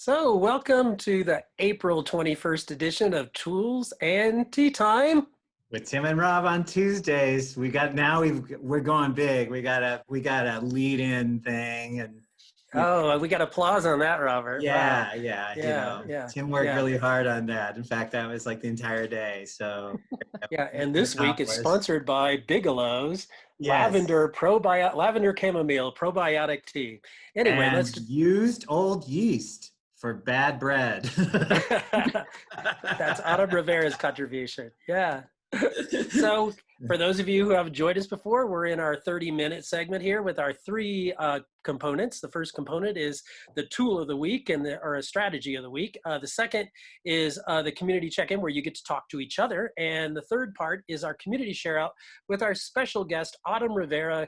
So, welcome to the April 21st edition of Tools and Tea Time. With Tim and Rob on Tuesdays, we're going big. We got a lead-in thing, and Oh, we got applause on that, Robert. Wow. yeah. Yeah. Tim worked really hard on that. In fact, that was like the entire day. So Yeah. And mission this week is accomplished. sponsored by Bigelow's Yes, lavender chamomile probiotic tea. Anyway, and used old yeast for bad bread. that's Adam Rivera's contribution. Yeah. So for those of you who have joined us before, we're in our 30-minute segment here with our three components. The first component is the tool of the week or a strategy of the week. The second is the community check-in where you get to talk to each other. And the third part is our community share out with our special guest, Autumn Rivera,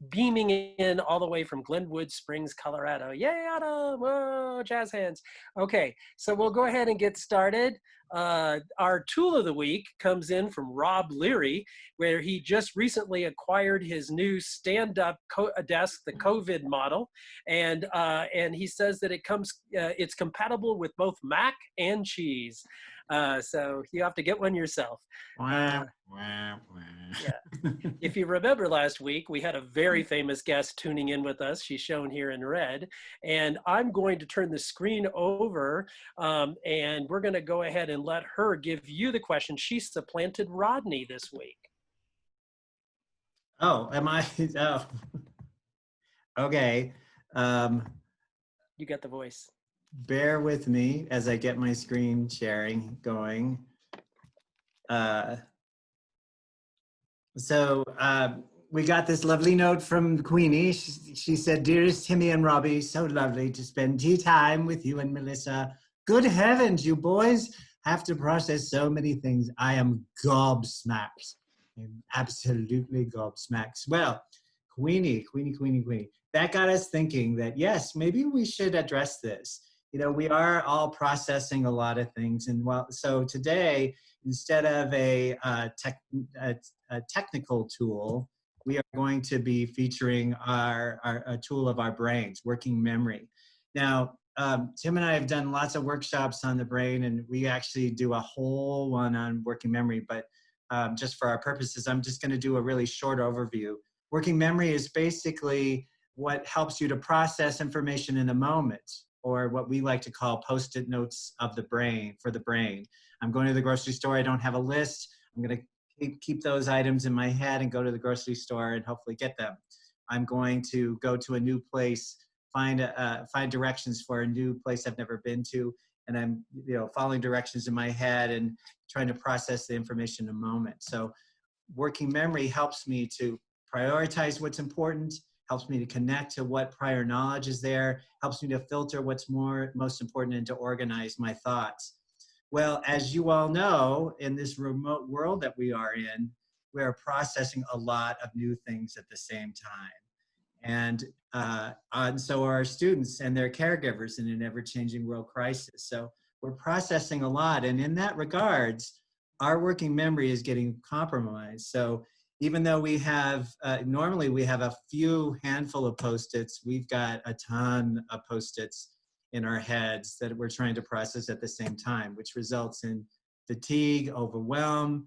beaming in all the way from Glenwood Springs, Colorado. Yay, Autumn! Whoa, jazz hands. Okay, so we'll go ahead and get started. Our tool of the week comes in from Rob Leary, where he just recently acquired his new stand-up desk, the COVID model, and he says that it's compatible with both Mac and cheese. So you have to get one yourself. Yeah. If you remember last week, we had a very famous guest tuning in with us. She's shown here in red. And I'm going to turn the screen over and we're going to go ahead and let her give you the question. She supplanted Rodney this week. Oh, am I? Oh, okay. You got the voice. Bear with me as I get my screen sharing going. We got this lovely note from Queenie. She said, "Dearest Timmy and Robbie, so lovely to spend tea time with you and Melissa. Good heavens, you boys have to process so many things. I am gobsmacked. I'm absolutely gobsmacked." Well, Queenie. That got us thinking that, yes, maybe we should address this. You know, we are all processing a lot of things. And so today, instead of a technical tool, we are going to be featuring a tool of our brains, working memory. Now, Tim and I have done lots of workshops on the brain, and we actually do a whole one on working memory, but just for our purposes, I'm just going to do a really short overview. Working memory is basically what helps you to process information in the moment, or what we like to call post-it notes of the brain, for the brain. I'm going to the grocery store, I don't have a list. I'm going to keep those items in my head and go to the grocery store and hopefully get them. I'm going to go to a new place, find directions for a new place I've never been to, and I'm following directions in my head and trying to process the information in a moment. So working memory helps me to prioritize what's important, helps me to connect to what prior knowledge is there, helps me to filter what's most important, and to organize my thoughts. Well, as you all know, in this remote world that we are in, we are processing a lot of new things at the same time. And so are our students and their caregivers in an ever-changing world crisis. So we're processing a lot. And in that regards, our working memory is getting compromised. So even though we have, normally we have a few handful of Post-its, we've got a ton of Post-its in our heads that we're trying to process at the same time, which results in fatigue, overwhelm,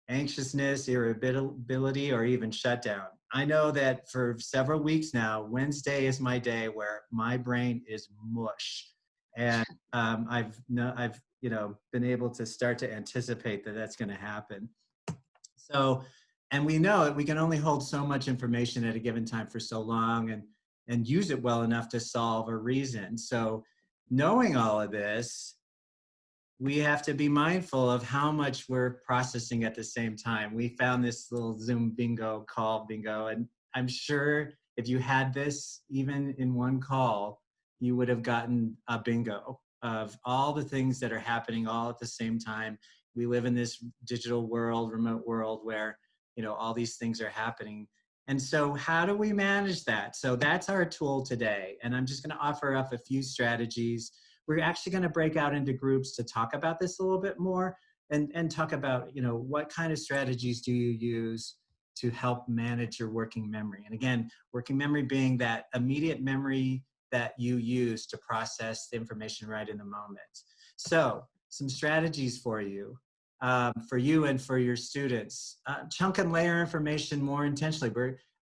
anxiousness, irritability, or even shutdown. I know that for several weeks now, Wednesday is my day where my brain is mush. And I've been able to start to anticipate that that's going to happen. So, and we know that we can only hold so much information at a given time for so long and use it well enough to solve a reason. So knowing all of this, we have to be mindful of how much we're processing at the same time. We found this little Zoom bingo call bingo, and I'm sure if you had this even in one call, you would have gotten a bingo of all the things that are happening all at the same time. We live in this digital world, remote world where all these things are happening. And so how do we manage that? So that's our tool today. And I'm just going to offer up a few strategies. We're actually going to break out into groups to talk about this a little bit more and talk about, what kind of strategies do you use to help manage your working memory? And again, working memory being that immediate memory that you use to process the information right in the moment. So some strategies for you and for your students. Chunk and layer information more intentionally.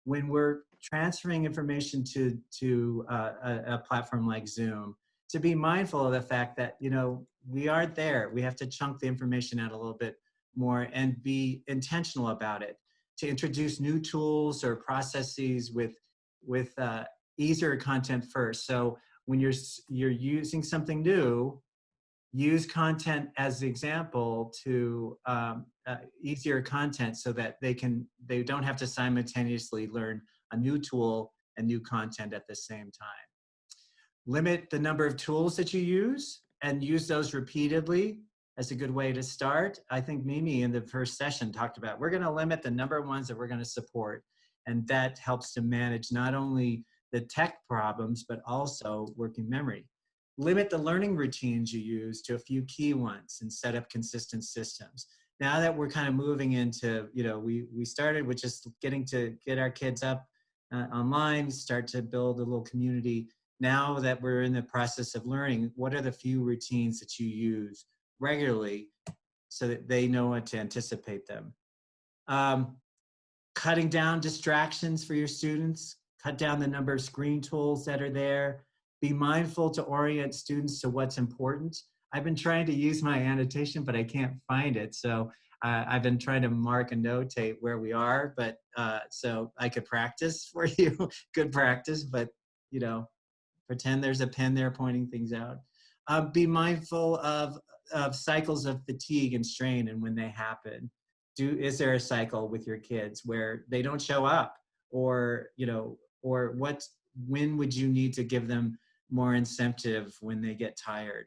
When we're transferring information to a platform like Zoom, to be mindful of the fact that, you know, we aren't there. We have to chunk the information out a little bit more and be intentional about it. To introduce new tools or processes with easier content first. So when you're using something new, use content as the example to easier content so that they don't have to simultaneously learn a new tool and new content at the same time. Limit the number of tools that you use and use those repeatedly. That's a good way to start. I think Mimi in the first session talked about, we're going to limit the number of ones that we're going to support. And that helps to manage not only the tech problems, but also working memory. Limit the learning routines you use to a few key ones and set up consistent systems. Now that we're kind of moving into, you know, we started with just get our kids up online, start to build a little community. Now that we're in the process of learning, what are the few routines that you use regularly so that they know what to anticipate them? Cutting down distractions for your students, cut down the number of screen tools that are there. Be mindful to orient students to what's important. I've been trying to use my annotation, but I can't find it. So I've been trying to mark and notate where we are, but so I could practice for you, good practice, but you know, pretend there's a pen there pointing things out. Be mindful of cycles of fatigue and strain and when they happen. Is there a cycle with your kids where they don't show up, or you know, or when would you need to give them more incentive when they get tired?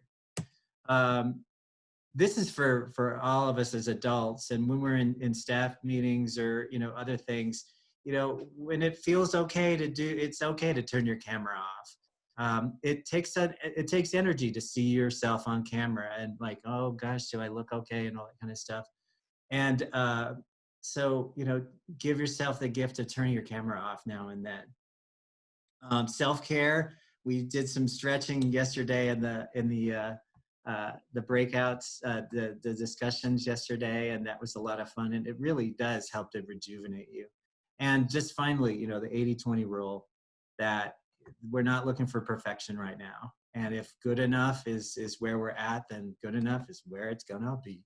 This is for all of us as adults, and when we're in staff meetings or, you know, other things, you know, when it feels okay to do, it's okay to turn your camera off. It takes energy to see yourself on camera and like, oh gosh, do I look okay, and all that kind of stuff. And so, you know, give yourself the gift of turning your camera off now and then. Self-care. We did some stretching yesterday in the breakouts, the discussions yesterday, and that was a lot of fun. And it really does help to rejuvenate you. And just finally, you know, the 80-20 rule, that we're not looking for perfection right now. And if good enough is where we're at, then good enough is where it's gonna be.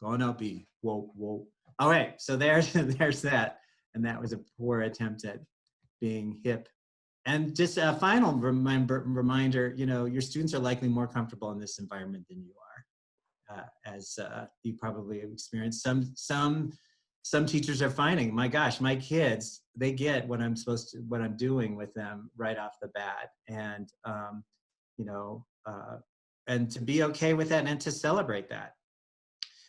Gonna be. Whoa, whoa. All right, so there's that. And that was a poor attempt at being hip. And just a final reminder, you know, your students are likely more comfortable in this environment than you are, as you probably have experienced. Some teachers are finding, my gosh, my kids, they get what I'm doing with them right off the bat. And, you know, and to be okay with that and to celebrate that.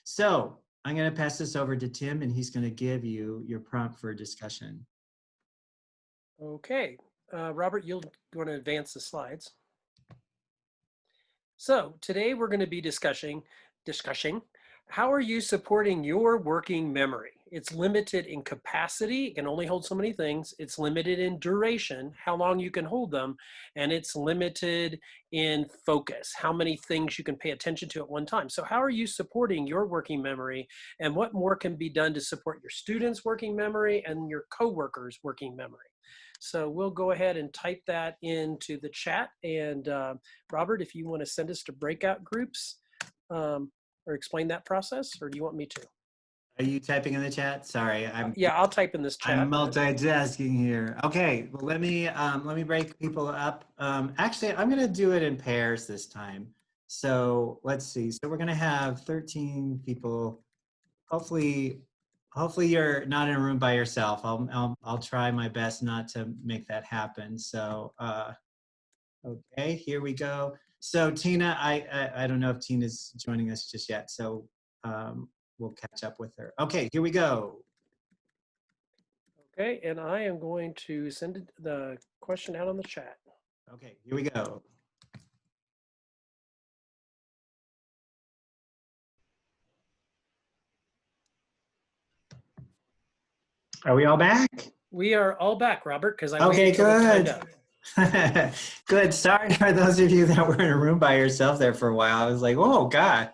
So I'm going to pass this over to Tim, and he's going to give you your prompt for discussion. Okay. Robert, you'll want to advance the slides. So today we're going to be discussing how are you supporting your working memory? It's limited in capacity, it can only hold so many things. It's limited in duration, how long you can hold them, and it's limited in focus, how many things you can pay attention to at one time. So how are you supporting your working memory, and what more can be done to support your students' working memory and your coworkers' working memory? So we'll go ahead and type that into the chat. And Robert, if you want to send us to breakout groups or explain that process, or do you want me to? Are you typing in the chat? Sorry, Yeah, I'll type in this chat. I'm multitasking here. Okay, well, let me break people up. Actually, I'm going to do it in pairs this time. So let's see. So we're going to have 13 people. Hopefully you're not in a room by yourself. I'll try my best not to make that happen. So okay, here we go. So Tina, I don't know if Tina's joining us just yet. So we'll catch up with her. Okay, here we go. Okay, and I am going to send the question out on the chat. Okay, here we go. Are we all back? We are all back, Robert, because I okay, waited till it timed good. up. Good. Sorry for those of you that were in a room by yourself there for a while. I was like, oh God,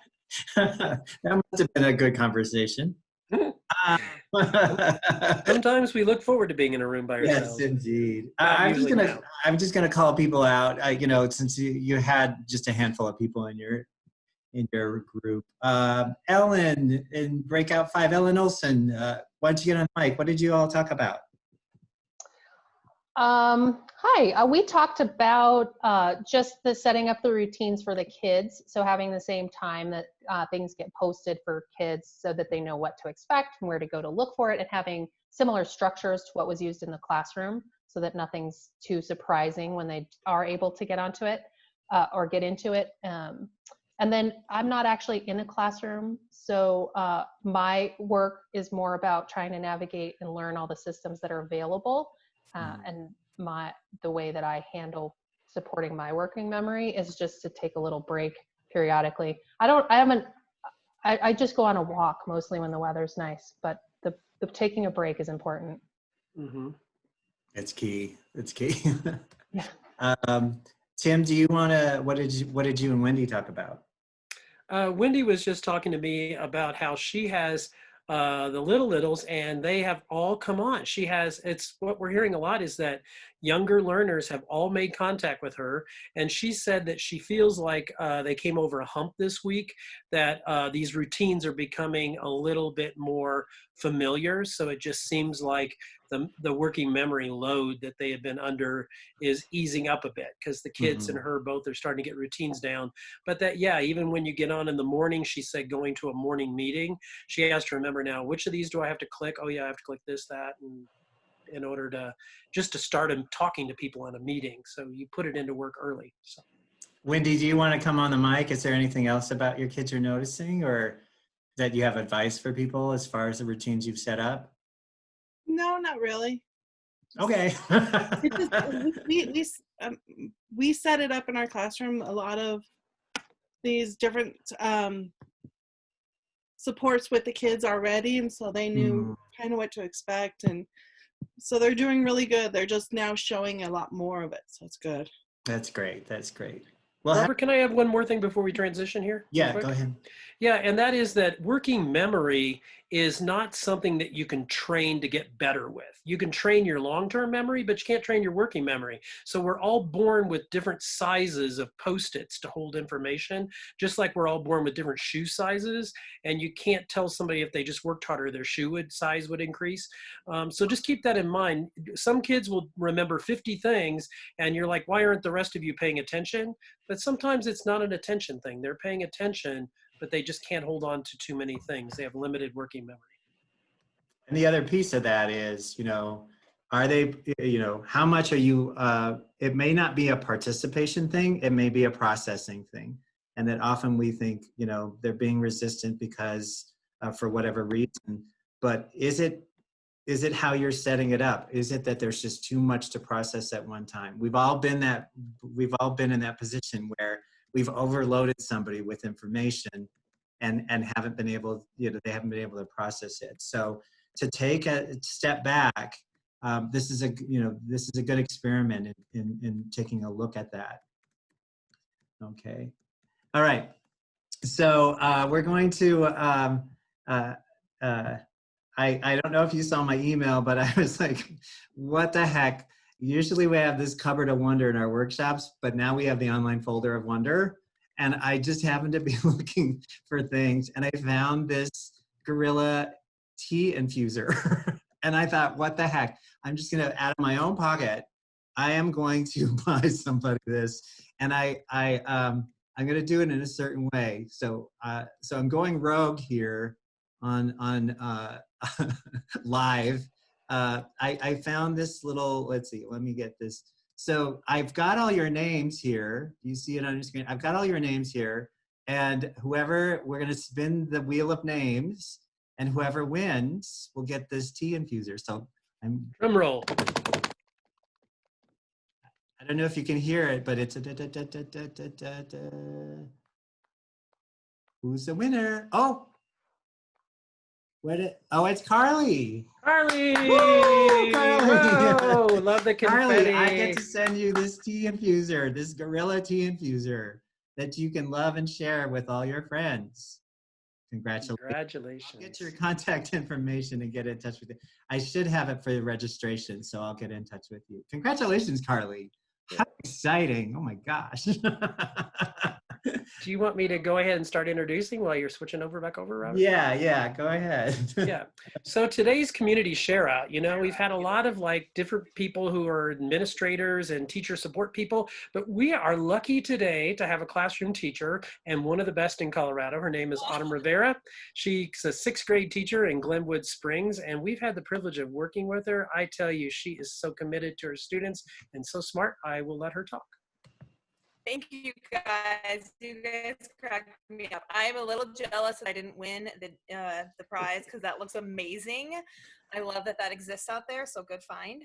that must have been a good conversation. Uh, Sometimes we look forward to being in a room by yes, ourselves. indeed. Not I'm just usually gonna now. I'm just gonna call people out. Since you had just a handful of people in your group. Ellen in Breakout 5, Ellen Olson, why don't you get on the mic? What did you all talk about? Hi, we talked about just the setting up the routines for the kids. So having the same time that things get posted for kids so that they know what to expect and where to go to look for it, and having similar structures to what was used in the classroom so that nothing's too surprising when they are able to get onto it or get into it. And then I'm not actually in a classroom, so my work is more about trying to navigate and learn all the systems that are available. And the way that I handle supporting my working memory is just to take a little break periodically. I just go on a walk mostly when the weather's nice, but the taking a break is important. Mm-hmm. It's key. It's key. Yeah. Tim, do you want to? What did you and Wendy talk about? Wendy was just talking to me about how she has the littles, and they have all come on. It's what we're hearing a lot is that younger learners have all made contact with her, and she said that she feels like they came over a hump this week, that these routines are becoming a little bit more familiar. So it just seems like the working memory load that they have been under is easing up a bit, because the kids and her both are starting to get routines down. But that, yeah, even when you get on in the morning, she said going to a morning meeting, she has to remember now, which of these do I have to click? Oh yeah, I have to click this, that, and in order to just to start talking to people in a meeting. So you put it into work early. So. Wendy, do you want to come on the mic? Is there anything else about your kids you're noticing, or that you have advice for people as far as the routines you've set up? No, not really. Okay. It just, we set it up in our classroom, a lot of these different supports with the kids already, and so they knew kind of what to expect, and so they're doing really good. They're just now showing a lot more of it, so it's good. That's great. That's great. Well, Robert, can I have one more thing before we transition here? Yeah, go ahead. Yeah, and that is that working memory is not something that you can train to get better with. You can train your long-term memory, but you can't train your working memory. So we're all born with different sizes of Post-its to hold information, just like we're all born with different shoe sizes, and you can't tell somebody if they just worked harder, their size would increase. So just keep that in mind. Some kids will remember 50 things, and you're like, why aren't the rest of you paying attention? But sometimes it's not an attention thing. They're paying attention, but they just can't hold on to too many things. They have limited working memory. And the other piece of that is, are they, how much are you, it may not be a participation thing, it may be a processing thing. And that often we think, they're being resistant because for whatever reason, but is it how you're setting it up? Is it that there's just too much to process at one time? We've all been in that position where we've overloaded somebody with information and haven't been able, they haven't been able to process it. So to take a step back, this is a good experiment in taking a look at that. Okay. All right. So we're going to, I don't know if you saw my email, but I was like, what the heck? Usually we have this cupboard of wonder in our workshops, but now we have the online folder of wonder. And I just happened to be looking for things, and I found this Gorilla tea infuser. And I thought, what the heck? I'm just gonna, out of my own pocket, I am going to buy somebody this. And I'm gonna do it in a certain way. So so I'm going rogue here on live. I found this little, let's see, let me get this. So I've got all your names here. You see it on your screen. I've got all your names here. And we're going to spin the wheel of names, and whoever wins will get this tea infuser. So Drum roll. I don't know if you can hear it, but it's a who's the winner? Oh, Oh, it's Carly. Carly! Woo, Carly! Whoa! Love the confetti. Carly, I get to send you this tea infuser, this Gorilla tea infuser that you can love and share with all your friends. Congratulations. Congratulations. I'll get your contact information and get in touch with you. I should have it for the registration, so I'll get in touch with you. Congratulations, Carly. How exciting. Oh my gosh. Do you want me to go ahead and start introducing while you're switching back over, Robert? Yeah, go ahead. Yeah. So today's community share out, we've had a lot of different people who are administrators and teacher support people, but we are lucky today to have a classroom teacher and one of the best in Colorado. Her name is Autumn Rivera. She's a 6th grade teacher in Glenwood Springs, and we've had the privilege of working with her. I tell you, she is so committed to her students and so smart. I will let her talk. Thank you guys. You guys cracked me up. I am a little jealous that I didn't win the prize because that looks amazing. I love that exists out there, so good find.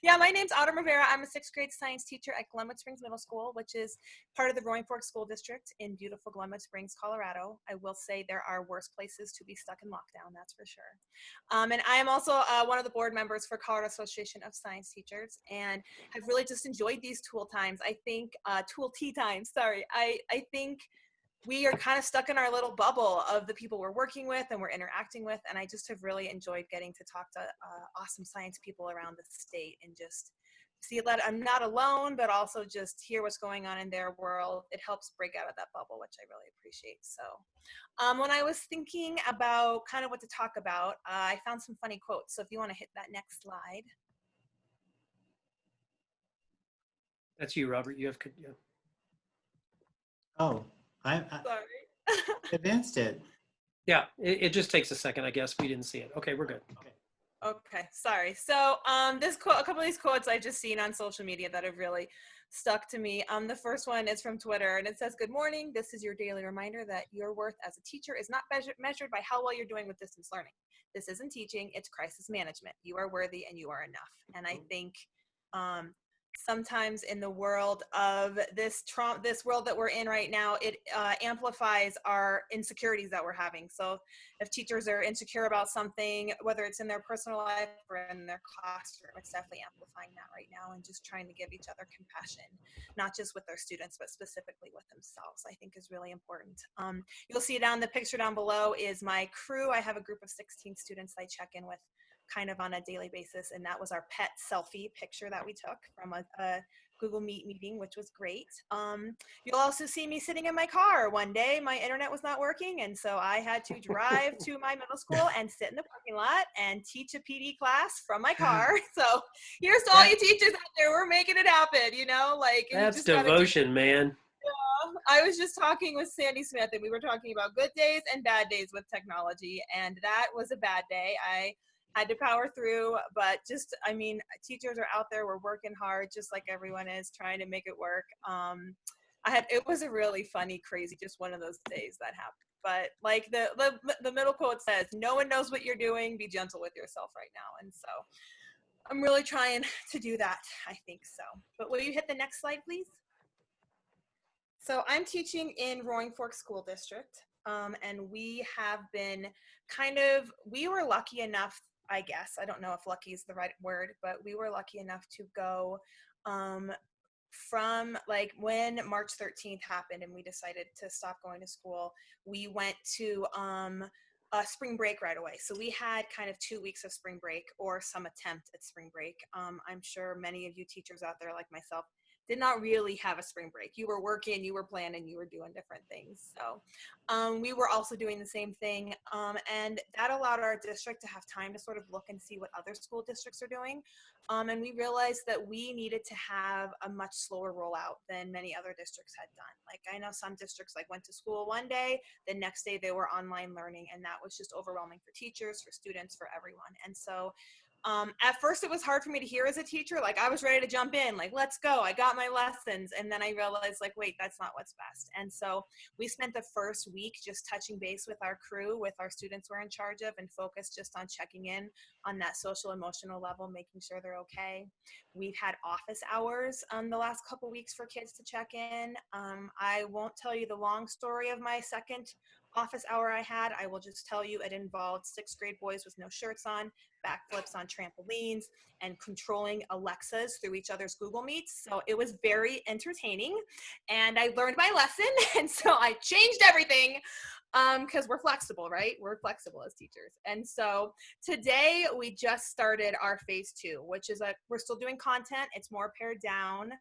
Yeah, my name's Autumn Rivera. I'm a 6th grade science teacher at Glenwood Springs Middle School, which is part of the Roaring Fork School District in beautiful Glenwood Springs, Colorado. I will say there are worse places to be stuck in lockdown, that's for sure. And I am also one of the board members for Colorado Association of Science Teachers, and have really just enjoyed these tool times. I think, tool tea times, sorry. I think we are kind of stuck in our little bubble of the people we're working with and we're interacting with, and I just have really enjoyed getting to talk to awesome science people around the state and just see that I'm not alone, but also just hear what's going on in their world. It helps break out of that bubble, which I really appreciate. So when I was thinking about kind of what to talk about, I found some funny quotes. So if you want to hit that next slide. That's you, Robert. You have. Yeah. Oh, I Sorry. advanced it. Yeah, it just takes a second, I guess. We didn't see it. Okay, we're good. Okay, sorry. So this quote, a couple of these quotes I've just seen on social media that have really stuck to me. The first one is from Twitter, and it says, "Good morning. This is your daily reminder that your worth as a teacher is not measured by how well you're doing with distance learning. This isn't teaching, it's crisis management. You are worthy and you are enough." And I think sometimes in the world of this world that we're in right now, it amplifies our insecurities that we're having. So if teachers are insecure about something, whether it's in their personal life or in their classroom, it's definitely amplifying that right now, and just trying to give each other compassion, not just with their students, but specifically with themselves, I think is really important. You'll see down the picture down below is my crew. I have a group of 16 students I check in with kind of on a daily basis, and that was our pet selfie picture that we took from a Google Meet meeting, which was great. You'll also see me sitting in my car. One day my internet was not working, and so I had to drive to my middle school and sit in the parking lot and teach a PD class from my car. So here's to all you teachers out there, we're making it happen, That's devotion, man. I was just talking with Sandy Smith, and we were talking about good days and bad days with technology, and that was a bad day. I had to power through, but teachers are out there, we're working hard just like everyone is, trying to make it work. It was a really funny, crazy, just one of those days that happened. But like the middle quote says, no one knows what you're doing, be gentle with yourself right now. And so I'm really trying to do that, I think so. But will you hit the next slide, please? So I'm teaching in Roaring Fork School District, and we have been we were lucky enough, I guess, I don't know if lucky is the right word, but we were lucky enough to go from when March 13th happened and we decided to stop going to school, we went to spring break right away. So we had kind of 2 weeks of spring break, or some attempt at spring break. I'm sure many of you teachers out there like myself did not really have a spring break. You were working, you were planning, you were doing different things. So we were also doing the same thing. And that allowed our district to have time to sort of look and see what other school districts are doing. And we realized that we needed to have a much slower rollout than many other districts had done. Like, I know some districts went to school one day, the next day they were online learning, and that was just overwhelming for teachers, for students, for everyone. And so at first it was hard for me to hear as a teacher. I was ready to jump in, let's go, I got my lessons. And then I realized wait, that's not what's best. And so we spent the first week just touching base with our crew, with our students we're in charge of, and focused just on checking in on that social emotional level, making sure they're okay. We've had office hours the last couple weeks for kids to check in. I won't tell you the long story of my second office hour I had, I will just tell you, it involved 6th grade boys with no shirts on, backflips on trampolines, and controlling Alexas through each other's Google Meets. So it was very entertaining, and I learned my lesson, and so I changed everything because we're flexible, right? We're flexible as teachers. And so today we just started our phase 2, which is we're still doing content. It's more pared down.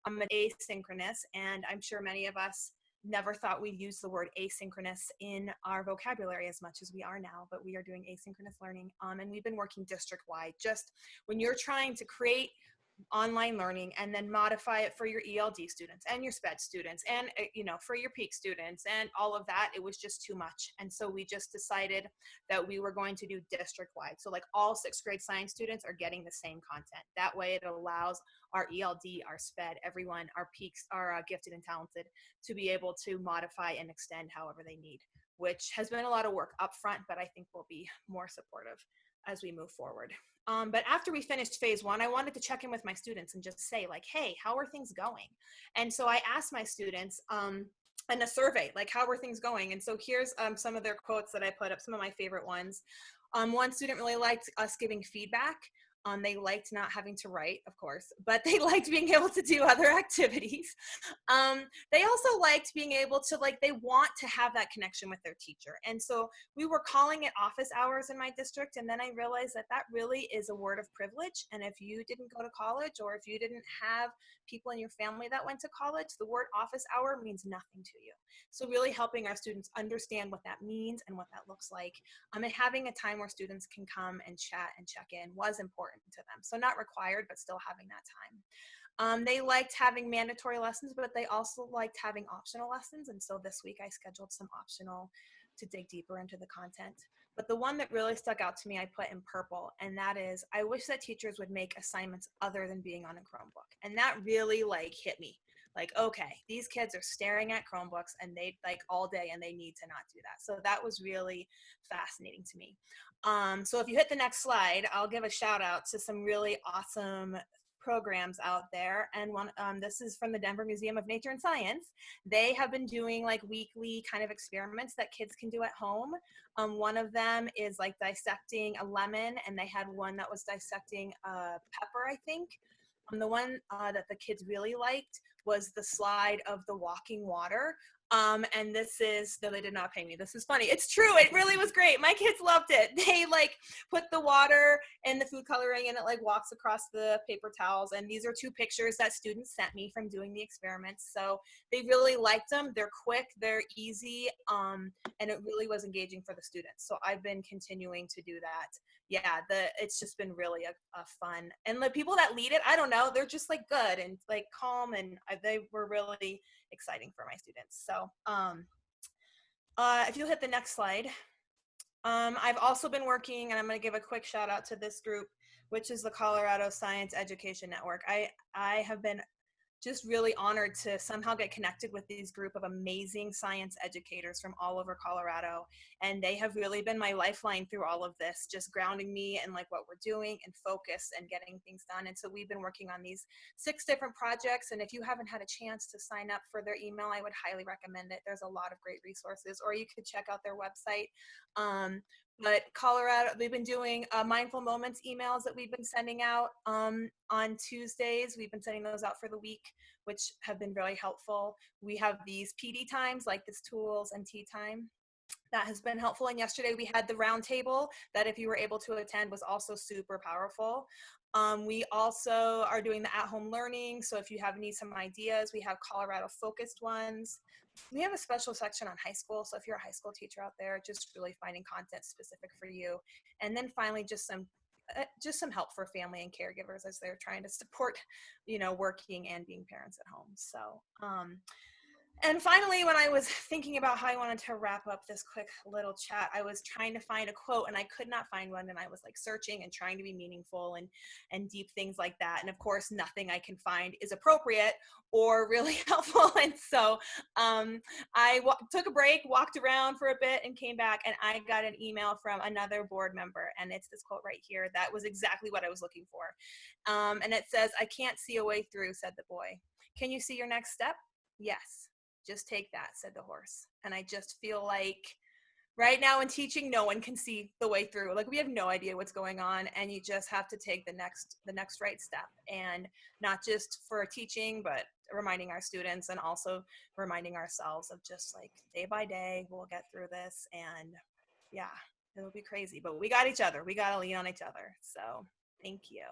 I'm asynchronous, and I'm sure many of us never thought we'd use the word asynchronous in our vocabulary as much as we are now, but we are doing asynchronous learning. And we've been working district-wide. Just when you're trying to create online learning and then modify it for your ELD students and your SPED students and for your peak students and all of that, it was just too much. And so we just decided that we were going to do district wide. So like all 6th grade science students are getting the same content. That way it allows our ELD, our SPED, everyone, our peaks, our gifted and talented to be able to modify and extend however they need, which has been a lot of work up front, but I think will be more supportive as we move forward. But after we finished phase 1, I wanted to check in with my students and just say like, hey, how are things going? And so I asked my students in a survey, like, how are things going? And so here's some of their quotes that I put up, some of my favorite ones. One student really liked us giving feedback. They liked not having to write, of course, but they liked being able to do other activities. They also liked being able to, they want to have that connection with their teacher. And so we were calling it office hours in my district. And then I realized that that really is a word of privilege. And if you didn't go to college, or if you didn't have people in your family that went to college, the word office hour means nothing to you. So really helping our students understand what that means and what that looks like. And having a time where students can come and chat and check in was important to them. So not required, but still having that time. They liked having mandatory lessons, but they also liked having optional lessons. And so this week I scheduled some optional to dig deeper into the content. But the one that really stuck out to me, I put in purple, and that is, I wish that teachers would make assignments other than being on a Chromebook. And that really hit me. Okay, these kids are staring at Chromebooks and they all day, and they need to not do that. So that was really fascinating to me. So if you hit the next slide, I'll give a shout out to some really awesome programs out there. And one, this is from the Denver Museum of Nature and Science. They have been doing weekly kind of experiments that kids can do at home. One of them is dissecting a lemon, and they had one that was dissecting a pepper, I think. The one that the kids really liked was the slide of the walking water. And this is, no, they did not pay me. This is funny. It's true. It really was great. My kids loved it. They put the water in the food coloring, and it walks across the paper towels. And these are 2 pictures that students sent me from doing the experiments. So they really liked them. They're quick, they're easy. And it really was engaging for the students. So I've been continuing to do that. Yeah, it's just been really a fun, and the people that lead it, I don't know, they're just good and calm, and they were really exciting for my students. So if you'll hit the next slide. I've also been working, and I'm going to give a quick shout out to this group, which is the Colorado Science Education Network. I have been just really honored to somehow get connected with these group of amazing science educators from all over Colorado. And they have really been my lifeline through all of this, just grounding me in what we're doing and focus and getting things done. And so we've been working on these 6 different projects. And if you haven't had a chance to sign up for their email, I would highly recommend it. There's a lot of great resources, or you could check out their website. But Colorado, they've been doing mindful moments emails that we've been sending out on Tuesdays. We've been sending those out for the week, which have been really helpful. We have these PD times, like this tools and tea time. That has been helpful. And yesterday we had the round table that, if you were able to attend, was also super powerful. We also are doing the at-home learning. So if you need some ideas, we have Colorado focused ones. We have a special section on high school. So if you're a high school teacher out there, just really finding content specific for you. And then finally, just some help for family and caregivers as they're trying to support, working and being parents at home. So, and finally, when I was thinking about how I wanted to wrap up this quick little chat, I was trying to find a quote, and I could not find one. And I was searching and trying to be meaningful and deep things like that. And of course, nothing I can find is appropriate or really helpful. And so I took a break, walked around for a bit, and came back. And I got an email from another board member. And it's this quote right here. That was exactly what I was looking for. And it says, "I can't see a way through," said the boy. "Can you see your next step?" "Yes." Just take that, said the horse. And I just feel like right now in teaching, no one can see the way through. Like we have no idea what's going on, and you just have to take the next right step, and not just for teaching, but reminding our students and also reminding ourselves of just like day by day, we'll get through this. And yeah, it'll be crazy, but we got each other. We got to lean on each other. So thank you.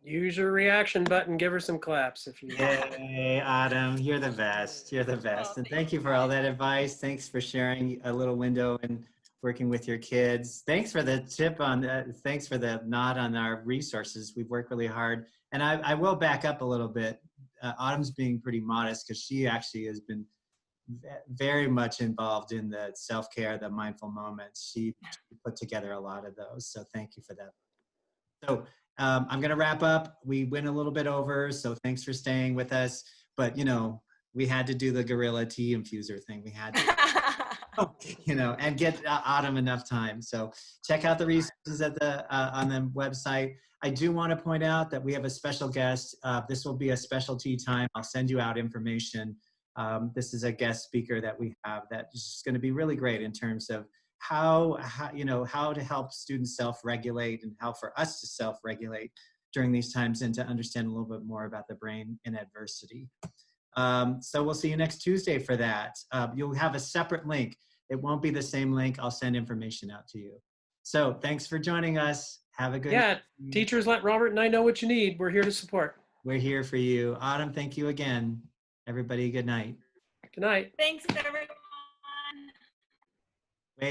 Use your reaction button. Give her some claps if you. Yay, Autumn, you're the best. You're the best. And thank you for all that advice. Thanks for sharing a little window and working with your kids. Thanks for the tip on that. Thanks for the nod on our resources. We've worked really hard. And I will back up a little bit. Autumn's being pretty modest because she actually has been very much involved in the self-care, the mindful moments. She put together a lot of those. So thank you for that. So I'm going to wrap up. We went a little bit over, so thanks for staying with us. But, you know, we had to do the gorilla tea infuser thing. We had to, you know, and get Autumn enough time. So check out the resources at the on the website. I do want to point out that we have a special guest. This will be a special tea time. I'll send you out information. This is a guest speaker that we have that is going to be really great in terms of how to help students self-regulate and how for us to self-regulate during these times and to understand a little bit more about the brain in adversity. So we'll see you next Tuesday for that. You'll have a separate link. It won't be the same link. I'll send information out to you. So thanks for joining us. Have a good night. Teachers, let Robert and I know what you need. We're here to support. We're here for you. Autumn, thank you again. Everybody, good night. Good night. Thanks, everyone.